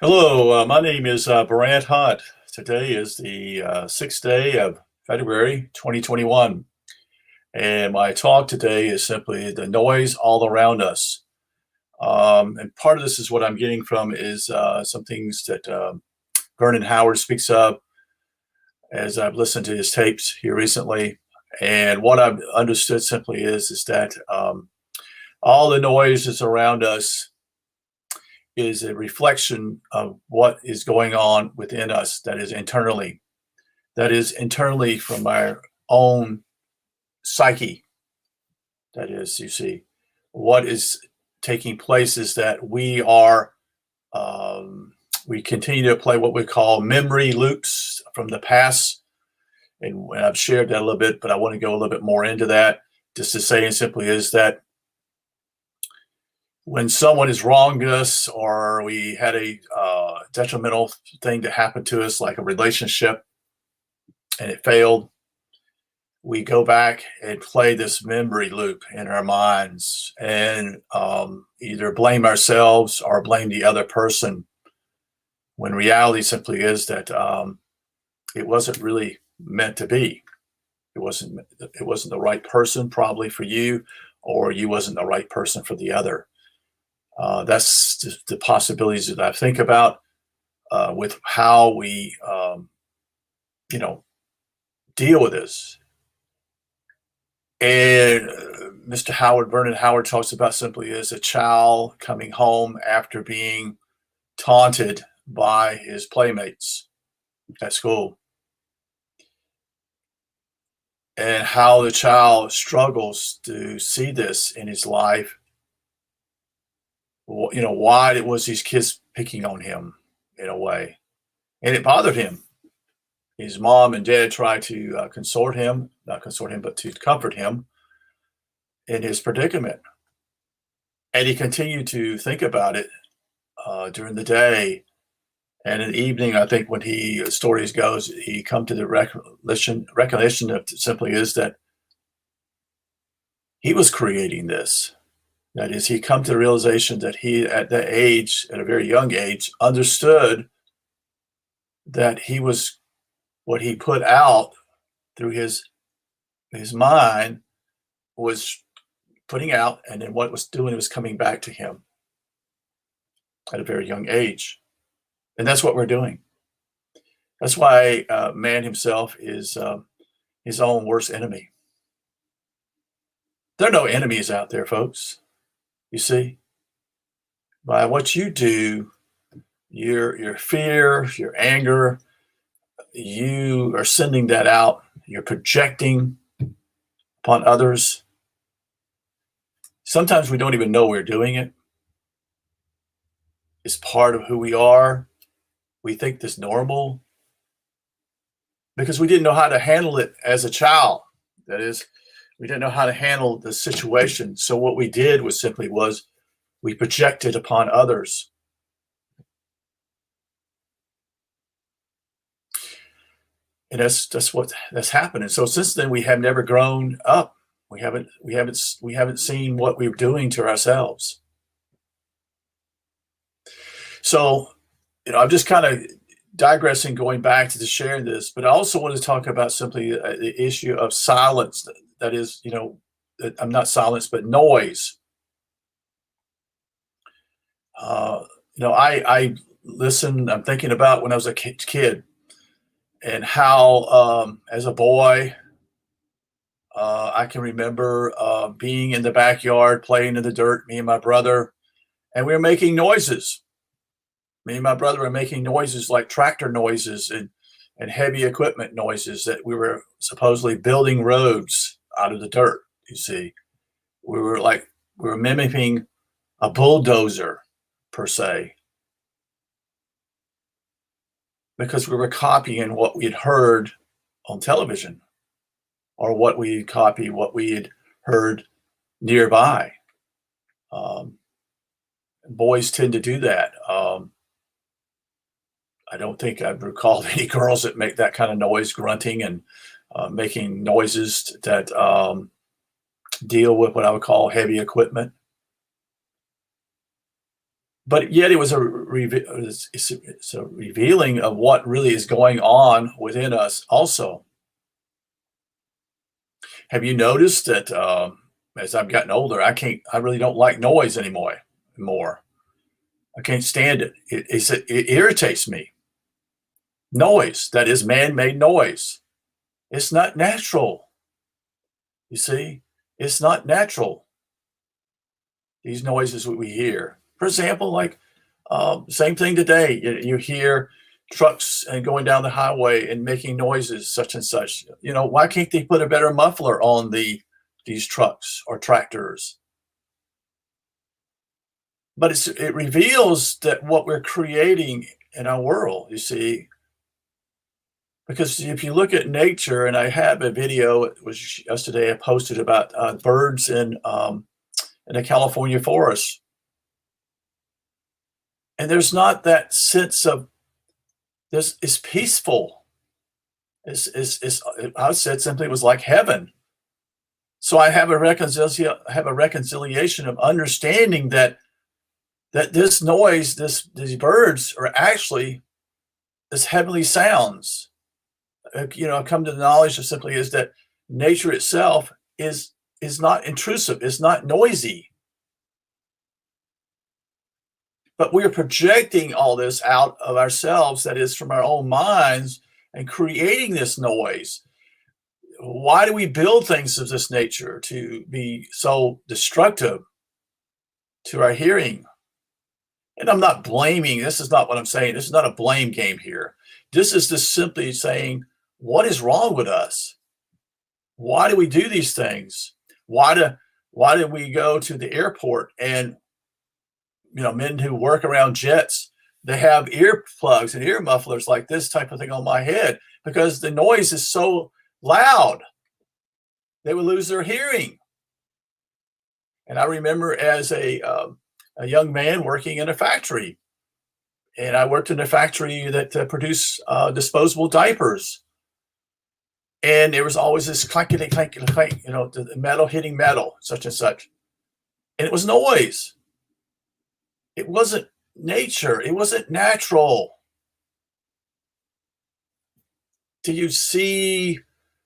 Hello, my name is Brant Hunt. Today is the 6th day of February 2021, and my talk today is simply the noise all around us. And part of this is what I'm getting from is some things that Vernon Howard speaks of as I've listened to his tapes here recently. And what I've understood simply is that all the noise that's around us is a reflection of what is going on within us, that is internally from our own psyche. That is, you see, what is taking place is that um, we continue to play what we call memory loops from the past. And I've shared that a little bit, but I want to go a little bit more into that. Just to say, and simply is that when someone has wronged us or we had a detrimental thing that happened to us, like a relationship, and it failed, we go back and play this memory loop in our minds and either blame ourselves or blame the other person, when reality simply is that it wasn't really meant to be. It wasn't the right person probably for you, or you wasn't the right person for the other. That's the possibilities that I think about with how we, you know, deal with this. And Mr. Howard, Vernon Howard, talks about simply as a child coming home after being taunted by his playmates at school, and how the child struggles to see this in his life. Why it was these kids picking on him in a way, and it bothered him. His mom and dad tried to not consort him, but to comfort him in his predicament. And he continued to think about it during the day. And in the evening, I think when stories goes, he come to the recognition of simply is that he was creating this. That is, he come to the realization that he, at that age, at a very young age, understood that he was what he put out through his mind was putting out, and then what it was doing was coming back to him at a very young age. And that's what we're doing. That's why man himself is his own worst enemy. There are no enemies out there, folks. You see, by what you do, your fear, your anger, you are sending that out. You're projecting upon others. Sometimes we don't even know we're doing it. It's part of who we are. We think this normal because we didn't know how to handle it as a child. That is, we didn't know how to handle the situation. So what we did was we projected upon others. And that's happened. And so since then we have never grown up. We haven't seen what we're doing to ourselves. So, I'm just kind of digressing, going back to sharing this, but I also want to talk about simply the issue of silence. That is, I'm not silence, but noise. I listen. I'm thinking about when I was a kid and how, as a boy, I can remember being in the backyard playing in the dirt, me and my brother, and we were making noises. Me and my brother were making noises like tractor noises and heavy equipment noises, that we were supposedly building roads out of the dirt. You see, we were mimicking a bulldozer per se, because we were copying what we had heard on television, or what we had heard nearby. Um, Boys tend to do that. I don't think I've recalled any girls that make that kind of noise, grunting and making noises that deal with what I would call heavy equipment. but yet it was it's a revealing of what really is going on within us also. Have you noticed that, as I've gotten older, I really don't like noise anymore. I can't stand it. It irritates me. Noise, that is man-made noise. It's not natural. You see, it's not natural. These noises that we hear. For example, like same thing today. You hear trucks and going down the highway and making noises such and such. You know, why can't they put a better muffler on these trucks or tractors? But it reveals that what we're creating in our world, you see, because if you look at nature, and I have a video, it was yesterday I posted about birds in the California forest, and there's not that sense of this. It's peaceful. It's I said simply it was like heaven. So I have a reconciliation of understanding that this noise, these birds are actually this heavenly sounds. You know, I've come to the knowledge of simply is that nature itself is not intrusive, it's not noisy, but we are projecting all this out of ourselves, that is from our own minds, and creating this noise. Why do we build things of this nature to be so destructive to our hearing? And I'm not blaming, this is not what I'm saying. This is not a blame game here. This is just simply saying, what is wrong with us? Why do we do these things? Why do we go to the airport and, you know, men who work around jets, they have earplugs and ear mufflers like this type of thing on my head because the noise is so loud. They would lose their hearing. And I remember as a young man working in a factory, and I worked in a factory that produced disposable diapers. And there was always this clankety clank, clank, you know, the metal hitting metal, such and such. And it was noise. It wasn't nature. It wasn't natural. Do you see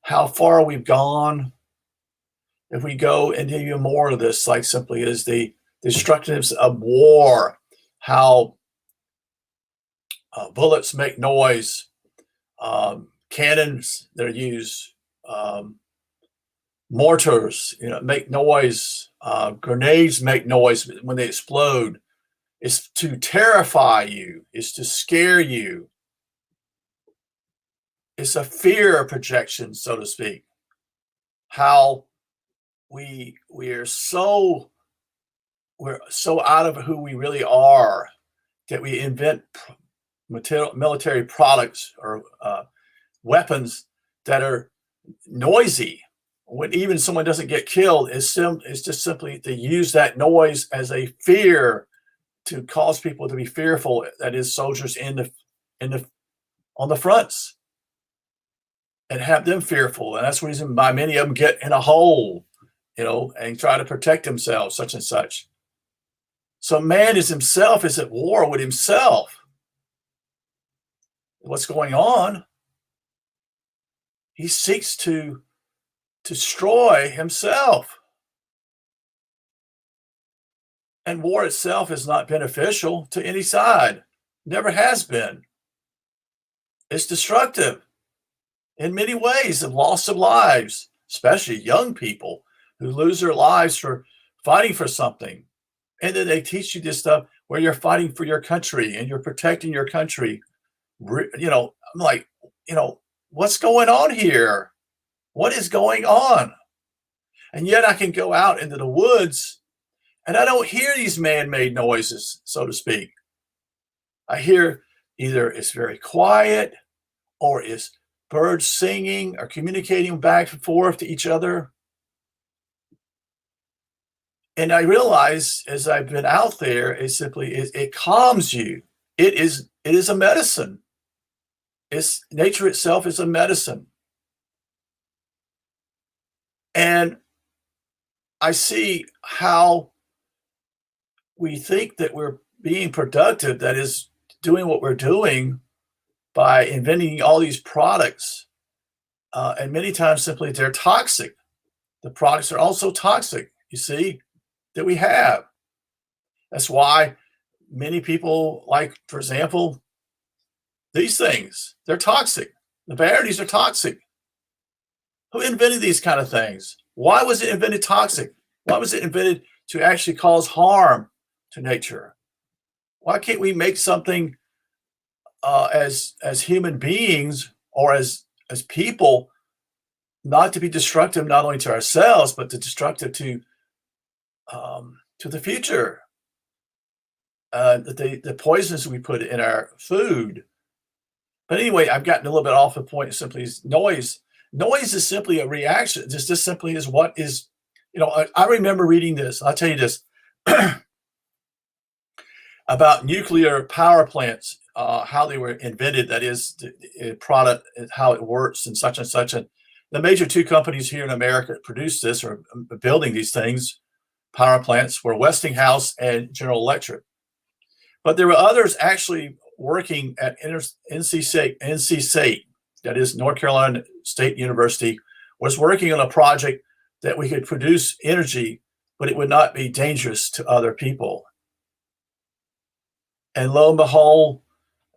how far we've gone? If we go into even more of this, like simply is the destructiveness of war, how bullets make noise, cannons that are used, mortars, you know, make noise, grenades make noise when they explode. It's to terrify you, it's to scare you. It's a fear projection, so to speak. How we're so out of who we really are that we invent military products or weapons that are noisy. When even someone doesn't get killed, it's just simply to use that noise as a fear to cause people to be fearful. That is, soldiers in the on the fronts, and have them fearful. And that's the reason why many of them get in a hole, you know, and try to protect themselves, such and such. So man is himself is at war with himself. What's going on? He seeks to destroy himself. And war itself is not beneficial to any side. Never has been. It's destructive in many ways, the loss of lives, especially young people who lose their lives for fighting for something. And then they teach you this stuff where you're fighting for your country and you're protecting your country. You know, I'm like, you know, what's going on here? What is going on? And yet I can go out into the woods and I don't hear these man-made noises, so to speak. I hear either it's very quiet or it's birds singing or communicating back and forth to each other. And I realize as I've been out there, it calms you. It is a medicine. It's nature itself is a medicine. And I see how we think that we're being productive, that is doing what we're doing by inventing all these products, and many times simply they're toxic. The products are also toxic, you see, that we have. That's why many people, like, for example, these things, they're toxic. The batteries are toxic. Who invented these kind of things? Why was it invented toxic? Why was it invented to actually cause harm to nature? Why can't we make something as human beings or as people, not to be destructive not only to ourselves but to destructive to the future? The poisons we put in our food. But anyway, I've gotten a little bit off the point. Simply is noise. Noise is simply a reaction. This simply is what is. I remember reading this. I'll tell you this about nuclear power plants, how they were invented. That is, the product, how it works, and such and such. And the major two companies here in America that produce this or building these things, power plants, were Westinghouse and General Electric. But there were others actually working at NC State, that is North Carolina State University, was working on a project that we could produce energy, but it would not be dangerous to other people. And lo and behold,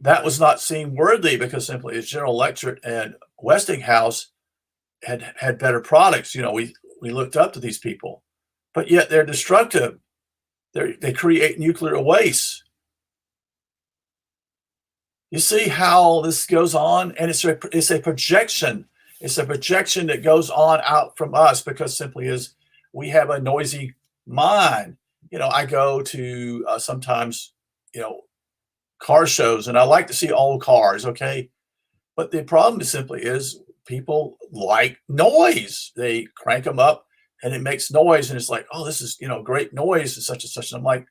that was not seen worthy, because simply as General Electric and Westinghouse had better products. We looked up to these people, but yet they're destructive. They create nuclear waste. You see how this goes on, and it's a projection. It's a projection that goes on out from us, because simply is we have a noisy mind. I go to sometimes car shows, and I like to see old cars. Okay, but the problem simply is people like noise. They crank them up, and it makes noise, and it's like, oh, this is great noise and such and such. And I'm like,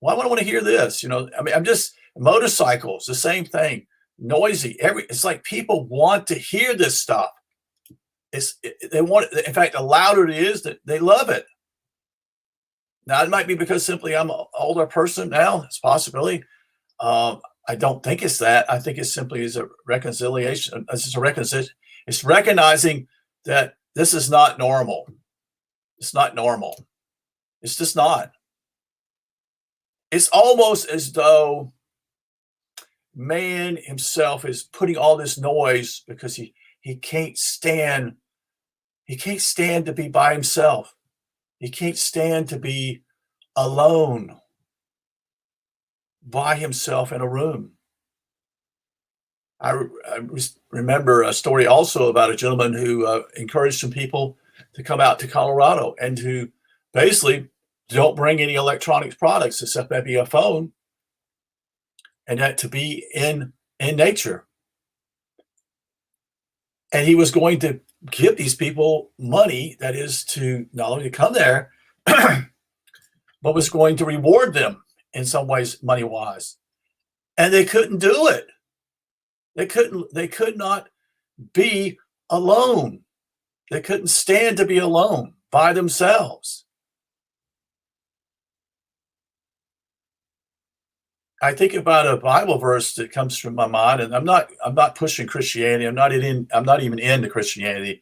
why would I want to hear this? I'm just. Motorcycles, the same thing, noisy. It's like people want to hear this stuff. They want it. In fact, the louder it is, that they love it. Now, it might be because simply I'm an older person now. It's a possibility. I don't think it's that. I think it simply is a reconciliation. It's a reconciliation. It's recognizing that this is not normal. It's not normal. It's just not. It's almost as though man himself is putting all this noise because he can't stand to be by himself. He can't stand to be alone by himself in a room. I remember a story also about a gentleman who encouraged some people to come out to Colorado and to basically don't bring any electronics products except maybe a phone, and that to be in nature. And he was going to give these people money, that is, to not only to come there, but was going to reward them in some ways, money wise. And they couldn't do it. They could not be alone. They couldn't stand to be alone by themselves. I think about a Bible verse that comes from my mind, and I'm not pushing Christianity. I'm not even into Christianity,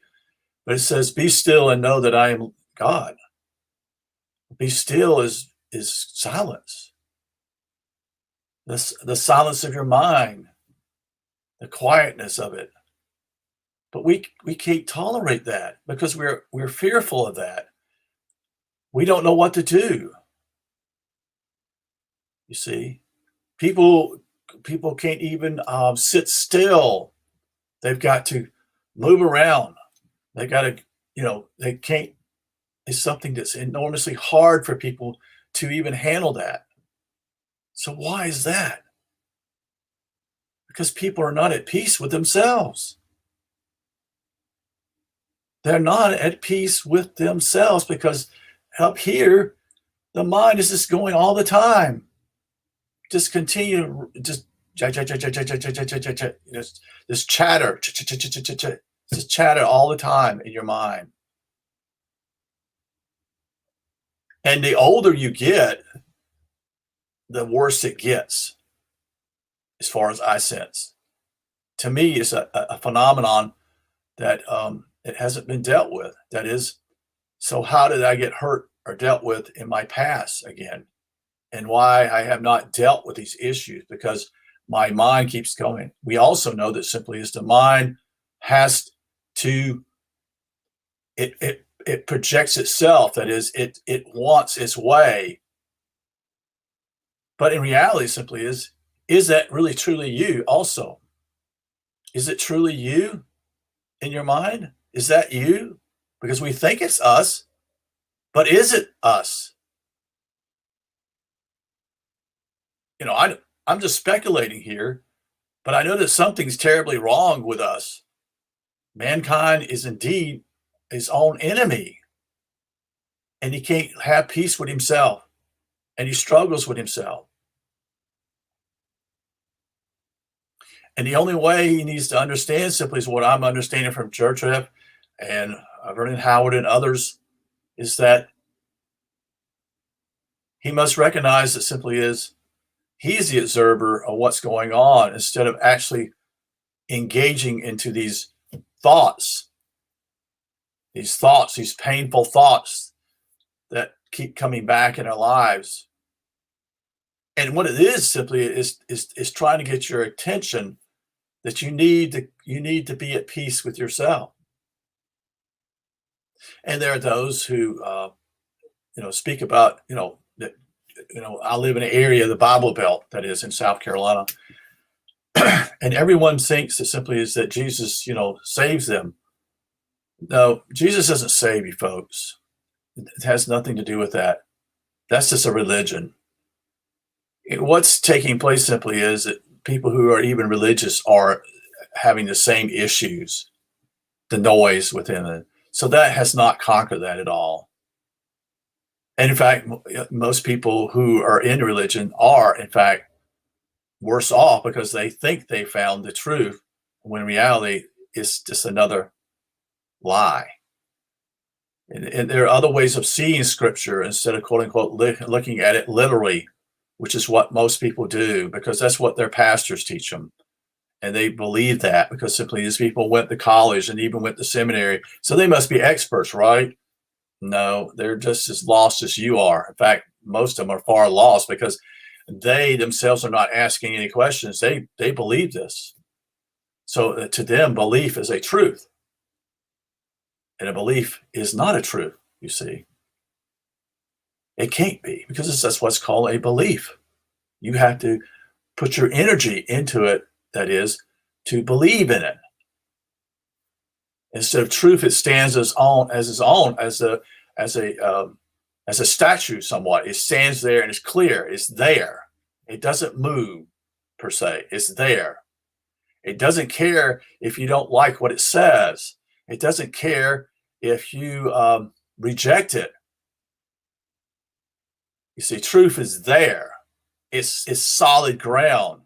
but it says, "Be still and know that I am God." Be still is silence. The silence of your mind, the quietness of it. But we can't tolerate that because we're fearful of that. We don't know what to do. You see, people can't even sit still. They've got to move around. They got to, they can't. It's something that's enormously hard for people to even handle that. So why is that? Because people are not at peace with themselves. They're not at peace with themselves because up here, the mind is just going all the time. Just continue, just this chatter, just chatter all the time in your mind. And the older you get, the worse it gets, as far as I sense. To me, it's a phenomenon that it hasn't been dealt with. That is, so how did I get hurt or dealt with in my past again? And why I have not dealt with these issues? Because my mind keeps going. We also know that simply is the mind has to it projects itself. That is, it wants its way. But in reality, simply is that really truly you? Also, is it truly you in your mind? Is that you? Because we think it's us, but is it us? I'm just speculating here, but I know that something's terribly wrong with us. Mankind is indeed his own enemy, and he can't have peace with himself, and he struggles with himself. And the only way he needs to understand simply is what I'm understanding from Church Rep and Vernon Howard and others, is that he must recognize that simply is he's the observer of what's going on instead of actually engaging into these thoughts, these painful thoughts that keep coming back in our lives. And what it is simply is trying to get your attention that you need to be at peace with yourself. And there are those who speak about that I live in an area of the Bible Belt, that is in South Carolina, and everyone thinks that simply is that Jesus saves them. No, Jesus doesn't save you, folks. It has nothing to do with that. That's just a religion. What's taking place simply is that people who are even religious are having the same issues, the noise within it. So that has not conquered that at all. And in fact, most people who are in religion are, in fact, worse off because they think they found the truth, when in reality it's just another lie. And there are other ways of seeing scripture instead of quote unquote looking at it literally, which is what most people do because that's what their pastors teach them. And they believe that because simply these people went to college and even went to seminary. So they must be experts, right? No, they're just as lost as you are. In fact, most of them are far lost because they themselves are not asking any questions. They believe this. So to them, belief is a truth. And a belief is not a truth, you see. It can't be because that's what's called a belief. You have to put your energy into it, that is, to believe in it. Instead of truth, it stands as a statue somewhat. It stands there and it's clear. It's there. It doesn't move per se. It's there. It doesn't care if you don't like what it says. It doesn't care if you reject it. You see, truth is there. It's solid ground,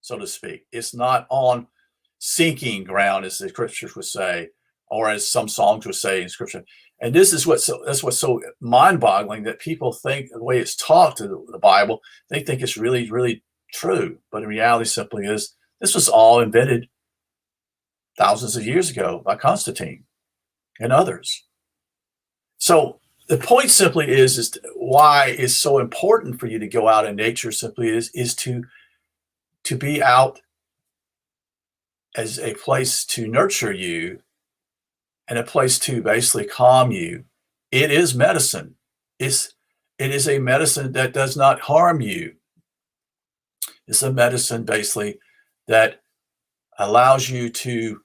so to speak. It's not on sinking ground, as the scriptures would say, or as some songs would say in scripture. And this is what's so mind-boggling, that people think the way it's taught to the Bible, they think it's really, really true. But in reality, simply is this was all invented thousands of years ago by Constantine and others. So the point simply is why it's so important for you to go out in nature simply is to be out as a place to nurture you and a place to basically calm you. It is medicine. It is a medicine that does not harm you. It's a medicine basically that allows you to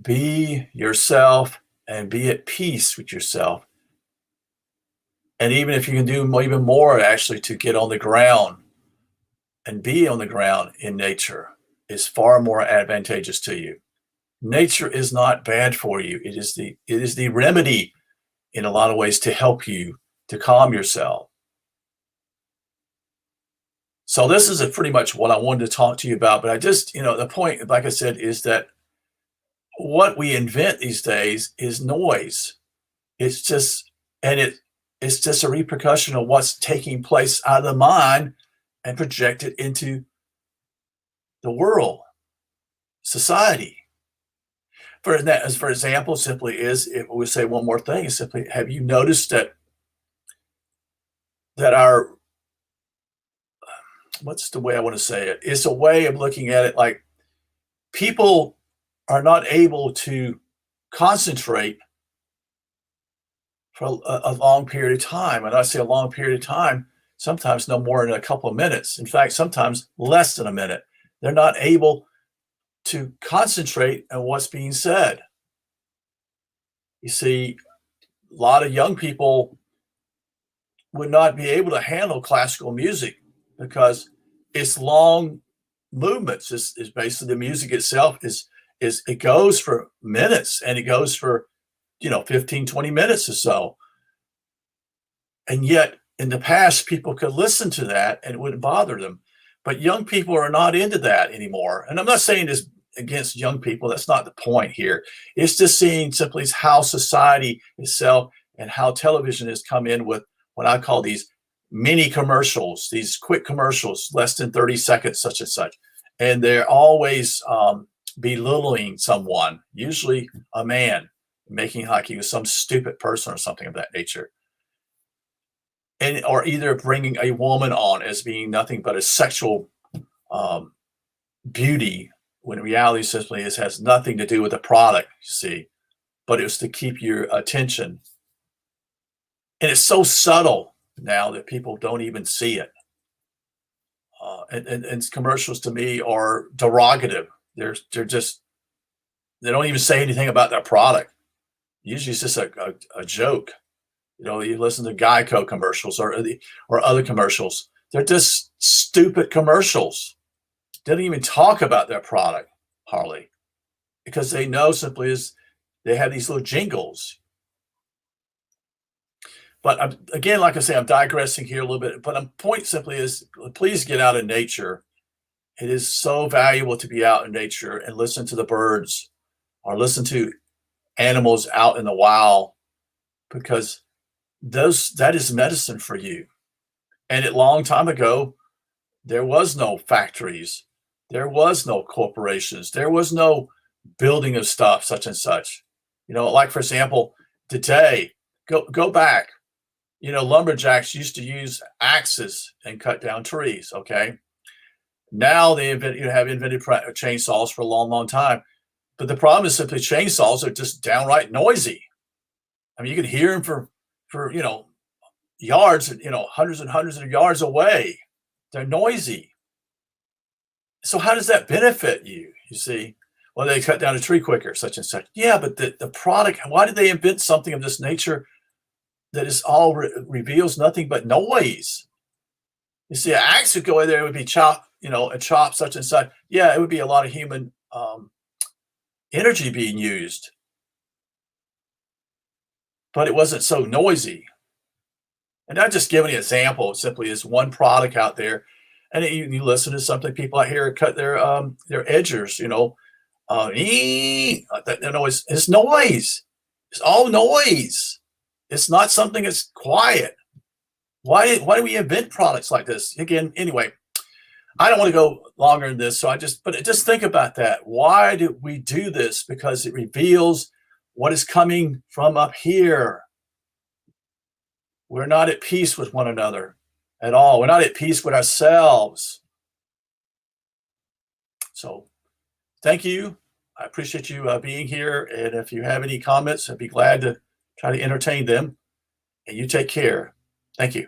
be yourself and be at peace with yourself. And even if you can do even more, actually, to get on the ground and be on the ground in nature is far more advantageous to you. Nature is not bad for you. It is the remedy in a lot of ways to help you to calm yourself. So this is pretty much what I wanted to talk to you about. But I just, the point, like I said, is that what we invent these days is noise. It's just a repercussion of what's taking place out of the mind and project it into the world, society. For that, as for example, simply is if we say one more thing, is simply have you noticed that our what's the way I want to say it? It's a way of looking at it like people are not able to concentrate for a long period of time. And I say a long period of time, sometimes no more than a couple of minutes. In fact, sometimes less than a minute. They're not able to concentrate on what's being said. You see, a lot of young people would not be able to handle classical music because it's long movements. Is basically the music itself is it goes for minutes and it goes for 15, 20 minutes or so. And yet in the past, people could listen to that and it wouldn't bother them. But young people are not into that anymore. And I'm not saying this against young people. That's not the point here. It's just seeing simply how society itself and how television has come in with what I call these mini commercials, these quick commercials, less than 30 seconds, such and such. And they're always belittling someone, usually a man, making like he was some stupid person or something of that nature. And or either bringing a woman on as being nothing but a sexual beauty, when in reality simply it has nothing to do with the product, you see, but it was to keep your attention. And it's so subtle now that people don't even see it. And commercials to me are derogative. They're just, they don't even say anything about their product. Usually it's just a joke. You listen to Geico commercials or other commercials. They're just stupid commercials. They don't even talk about their product hardly, because they know simply is they have these little jingles. But again, like I say, I'm digressing here a little bit. But the point simply is, please get out in nature. It is so valuable to be out in nature and listen to the birds or listen to animals out in the wild, because that is medicine for you. And a long time ago, there was no factories, there was no corporations, there was no building of stuff such and such. Like for example, today, go back. Lumberjacks used to use axes and cut down trees. Okay, now they have invented chainsaws for a long, long time. But the problem is simply chainsaws are just downright noisy. I mean, you can hear them for yards, hundreds and hundreds of yards away. They're noisy. So how does that benefit you? You see, well, they cut down a tree quicker, such and such. Yeah, but the product, why did they invent something of this nature that is all reveals nothing but noise? You see, an axe would go in there, it would be chopped, and chop such and such. Yeah, it would be a lot of human energy being used, but it wasn't so noisy. And I'm just giving an example. Simply is one product out there, and you listen to something people out here cut their edgers, that noise. It's noise. It's all noise. It's not something that's quiet. Why do we invent products like this? Again, anyway, I don't want to go longer than this. But just think about that. Why do we do this? Because it reveals what is coming from up here. We're not at peace with one another at all. We're not at peace with ourselves. So thank you. I appreciate you being here. And if you have any comments, I'd be glad to try to entertain them. And you take care. Thank you.